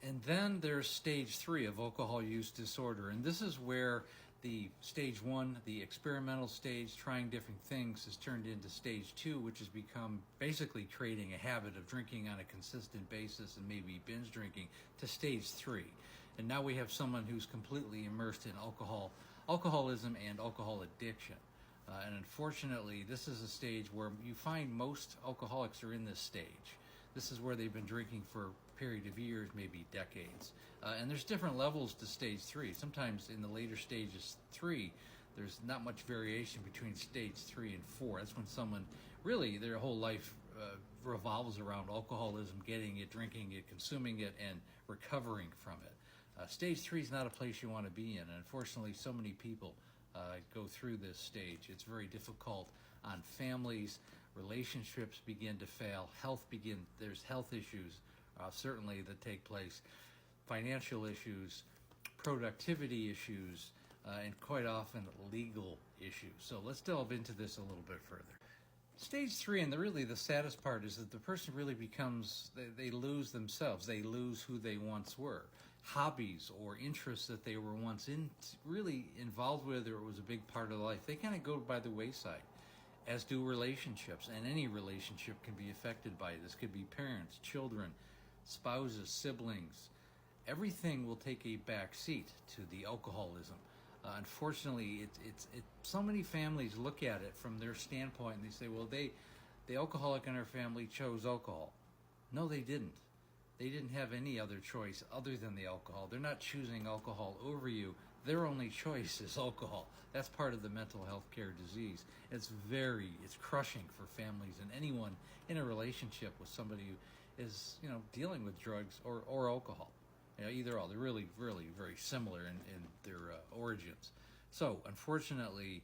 And then there's stage 3 of alcohol use disorder. And this is where the stage 1, the experimental stage, trying different things, has turned into stage 2, which has become basically creating a habit of drinking on a consistent basis and maybe binge drinking, to stage 3. And now we have someone who's completely immersed in alcoholism and alcohol addiction. And unfortunately, this is a stage where you find most alcoholics are in this stage. This is where they've been drinking for a period of years, maybe decades. And there's different levels to stage 3. Sometimes in the later stages 3, there's not much variation between stage 3 and 4. That's when someone really, their whole life revolves around alcoholism, getting it, drinking it, consuming it, and recovering from it. Stage 3 is not a place you want to be in. And unfortunately, so many people go through this stage. It's very difficult on families. Relationships begin to fail. There's health issues certainly that take place. Financial issues, productivity issues, and quite often legal issues. So let's delve into this a little bit further. Stage 3, and really the saddest part, is that the person really becomes, they lose themselves. They lose who they once were. Hobbies or interests that they were once really involved with, or it was a big part of life, they kind of go by the wayside, as do relationships. And any relationship can be affected by this. Could be parents, children, spouses, siblings. Everything will take a back seat to the alcoholism. Unfortunately, so many families look at it from their standpoint and they say, well, the alcoholic in our family chose alcohol. No, they didn't. They didn't have any other choice other than the alcohol. They're not choosing alcohol over you. Their only choice is alcohol. That's part of the mental health care disease. It's crushing for families and anyone in a relationship with somebody who is, dealing with drugs or alcohol. Either or. They're really, really very similar in their origins. So, unfortunately,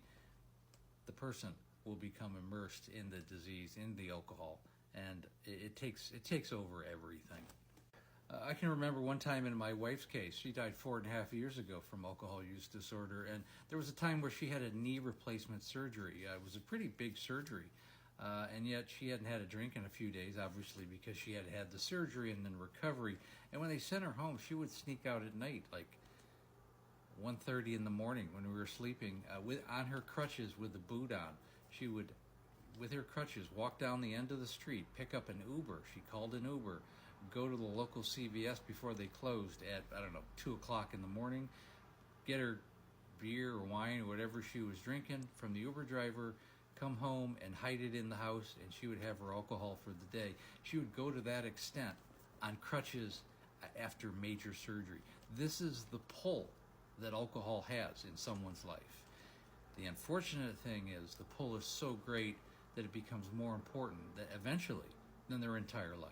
the person will become immersed in the disease, in the alcohol, and it takes over everything. I can remember one time in my wife's case. She died 4.5 years ago from alcohol use disorder, and there was a time where she had a knee replacement surgery. It was a pretty big surgery. And yet she hadn't had a drink in a few days, obviously, because she had had the surgery and then recovery. And when they sent her home, she would sneak out at night, like 1:30 in the morning when we were sleeping, on her crutches with the boot on. She would, with her crutches, walk down the end of the street, pick up an Uber. She called an Uber, go to the local CVS before they closed at, 2 o'clock in the morning, get her beer or wine or whatever she was drinking from the Uber driver, come home and hide it in the house, and she would have her alcohol for the day. She would go to that extent on crutches after major surgery. This is the pull that alcohol has in someone's life. The unfortunate thing is the pull is so great that it becomes more important eventually than their entire life.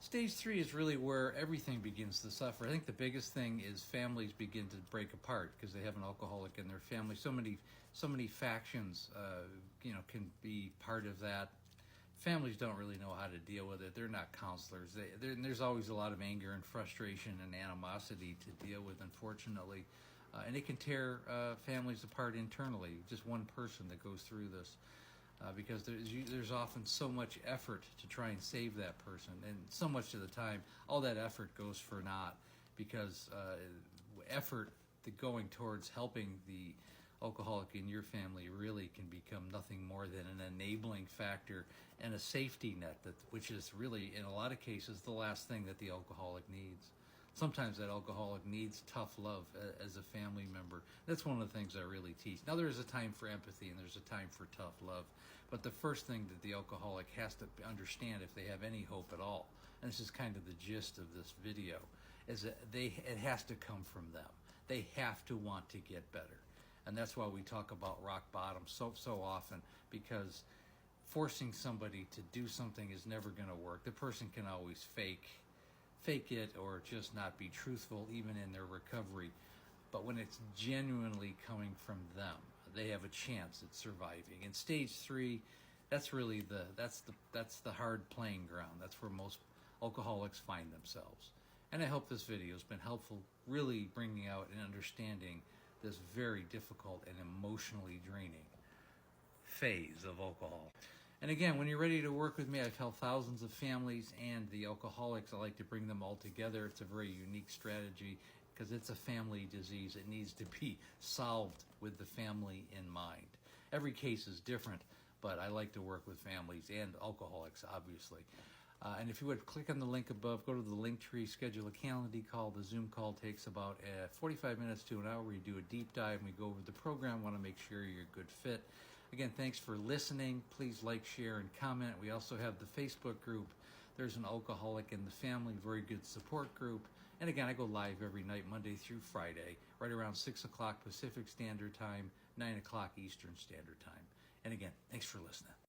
Stage 3 is really where everything begins to suffer. I think the biggest thing is families begin to break apart because they have an alcoholic in their family. So many factions, can be part of that. Families don't really know how to deal with it. They're not counselors. There's always a lot of anger and frustration and animosity to deal with, unfortunately. And it can tear families apart internally. Just one person that goes through this. Because there's often so much effort to try and save that person, and so much of the time all that effort goes for naught, because effort going towards helping the alcoholic in your family really can become nothing more than an enabling factor and a safety net, which is really, in a lot of cases, the last thing that the alcoholic needs. Sometimes that alcoholic needs tough love as a family member. That's one of the things I really teach. Now, there's a time for empathy and there's a time for tough love. But the first thing that the alcoholic has to understand, if they have any hope at all, and this is kind of the gist of this video, is that it has to come from them. They have to want to get better. And that's why we talk about rock bottom so often, because forcing somebody to do something is never going to work. The person can always fake it or just not be truthful even in their recovery. But when it's genuinely coming from them, they have a chance at surviving. In stage 3, that's really that's the hard playing ground. That's where most alcoholics find themselves. And I hope this video has been helpful, really bringing out and understanding this very difficult and emotionally draining phase of alcohol. And again, when you're ready to work with me, I've helped thousands of families and the alcoholics. I like to bring them all together. It's a very unique strategy because it's a family disease. It needs to be solved with the family in mind. Every case is different, but I like to work with families and alcoholics, obviously. And if you would click on the link above, go to the link tree, schedule a Calendly call. The Zoom call takes about 45 minutes to an hour. We do a deep dive and we go over the program. Want to make sure you're a good fit. Again, thanks for listening. Please like, share, and comment. We also have the Facebook group. There's an alcoholic in the family, very good support group. And again, I go live every night, Monday through Friday, right around 6 o'clock Pacific Standard Time, 9 o'clock Eastern Standard Time. And again, thanks for listening.